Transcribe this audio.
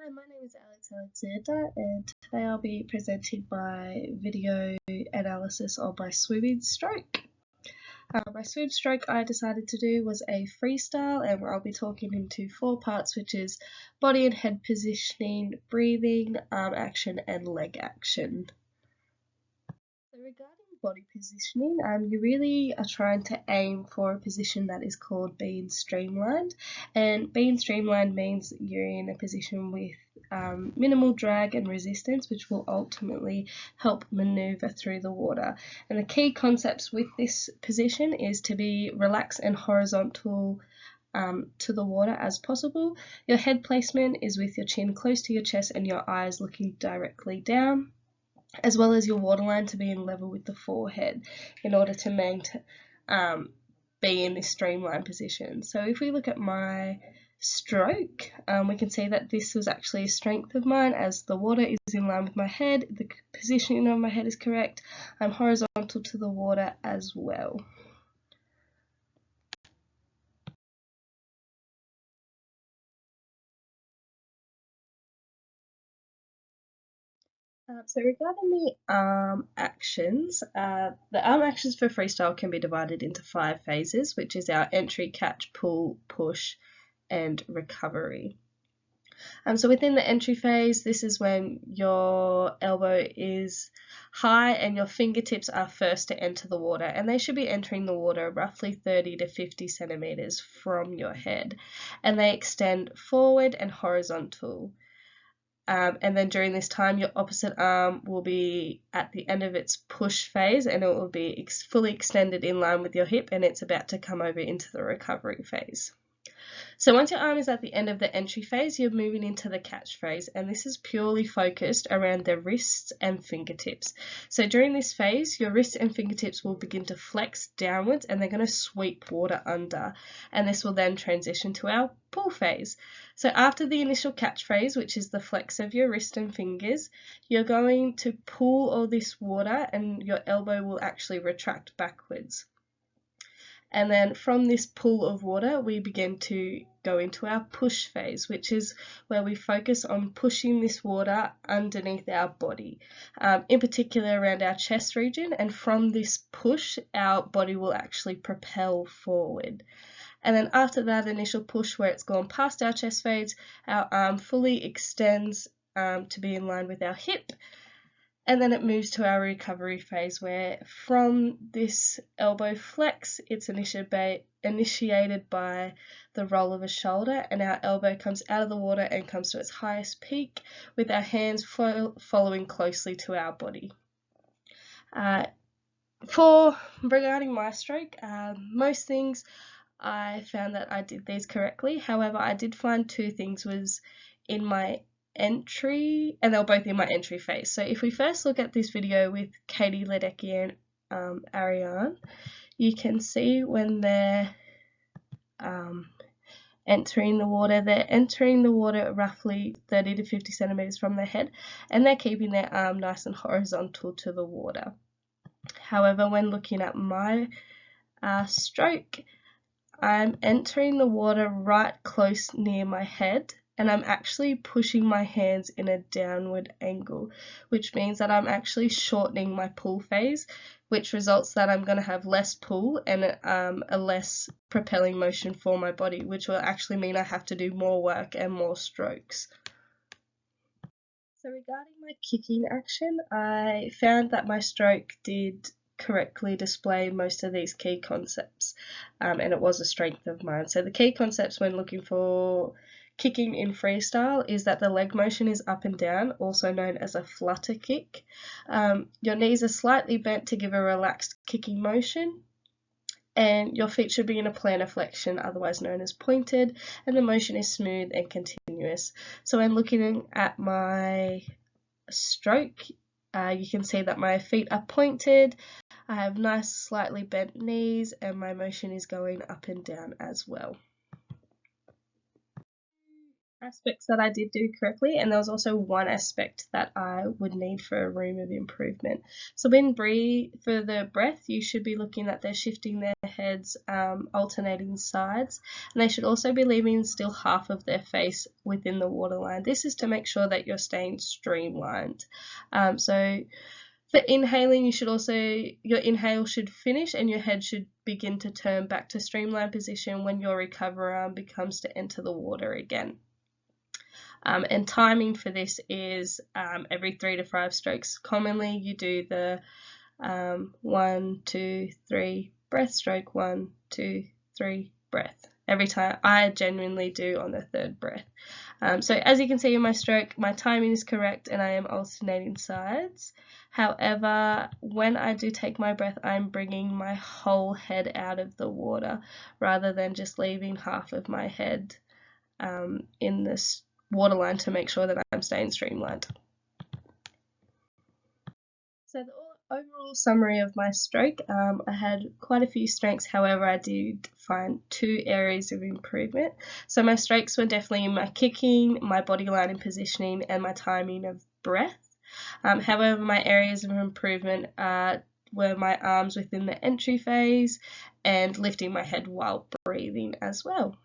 Hi, my name is Alex Alexander, and today I'll be presenting my video analysis on my swimming stroke. My swim stroke I decided to do was a freestyle, and I'll be talking into 4 parts, which is body and head positioning, breathing, arm action, and leg action. So regarding body positioning, you really are trying to aim for a position that is called being streamlined, and being streamlined means you're in a position with minimal drag and resistance, which will ultimately help maneuver through the water. And the key concepts with this position is to be relaxed and horizontal to the water as possible. Your head placement is with your chin close to your chest and your eyes looking directly down, as well as your waterline to be in level with the forehead in order to be in this streamlined position. So if we look at my stroke, we can see that this was actually a strength of mine, as the water is in line with my head, the positioning of my head is correct, I'm horizontal to the water as well. So regarding the arm actions, the arm actions for freestyle can be divided into 5 phases, which is our entry, catch, pull, push, and recovery. So within the entry phase, this is when your elbow is high and your fingertips are first to enter the water, and they should be entering the water roughly 30 to 50 centimeters from your head, and they extend forward and horizontal. And then during this time, your opposite arm will be at the end of its push phase, and it will be fully extended in line with your hip, and it's about to come over into the recovery phase. So once your arm is at the end of the entry phase, you're moving into the catch phase, and this is purely focused around the wrists and fingertips. So during this phase, your wrists and fingertips will begin to flex downwards, and they're going to sweep water under, and this will then transition to our pull phase. So after the initial catch phase, which is the flex of your wrist and fingers, you're going to pull all this water, and your elbow will actually retract backwards. And then from this pool of water, we begin to go into our push phase, which is where we focus on pushing this water underneath our body, in particular around our chest region. And from this push, our body will actually propel forward. And then after that initial push, where it's gone past our chest phase, our arm fully extends to be in line with our hip. And then it moves to our recovery phase, where from this elbow flex, it's initiated by the roll of a shoulder, and our elbow comes out of the water and comes to its highest peak, with our hands following closely to our body. Regarding my stroke, most things I found that I did these correctly. However, I did find 2 things was in my entry, and they were both in my entry phase. So if we first look at this video with Katie Ledecky and Ariane, you can see when they're entering the water roughly 30 to 50 centimeters from their head, and they're keeping their arm nice and horizontal to the water. However, when looking at my stroke, I'm entering the water right close near my head, and I'm actually pushing my hands in a downward angle, which means that I'm actually shortening my pull phase, which results that I'm going to have less pull and a less propelling motion for my body, which will actually mean I have to do more work and more strokes. So regarding my kicking action, I found that my stroke did correctly display most of these key concepts, and it was a strength of mine. So the key concepts when looking for kicking in freestyle is that the leg motion is up and down, also known as a flutter kick. Your knees are slightly bent to give a relaxed kicking motion, and your feet should be in a plantar flexion, otherwise known as pointed, and the motion is smooth and continuous. So when looking at my stroke, you can see that my feet are pointed, I have nice slightly bent knees, and my motion is going up and down as well. aspects that I did do correctly, and there was also one aspect that I would need for a room of improvement. So when for the breath, you should be looking at they're shifting their heads, alternating sides, and they should also be leaving still half of their face within the waterline. This is to make sure that you're staying streamlined. So for inhaling, your inhale should finish and your head should begin to turn back to streamlined position when your recover arm becomes to enter the water again. And timing for this is every 3 to 5 strokes. Commonly, you do the 1, 2, 3 breath stroke, 1, 2, 3 breath. Every time. I genuinely do on the 3rd breath. So as you can see in my stroke, my timing is correct and I am alternating sides. However, when I do take my breath, I'm bringing my whole head out of the water rather than just leaving half of my head in this waterline to make sure that I'm staying streamlined. So the overall summary of my stroke, I had quite a few strengths, however I did find 2 areas of improvement. So my strengths were definitely my kicking, my body line and positioning, and my timing of breath. However, my areas of improvement were my arms within the entry phase and lifting my head while breathing as well.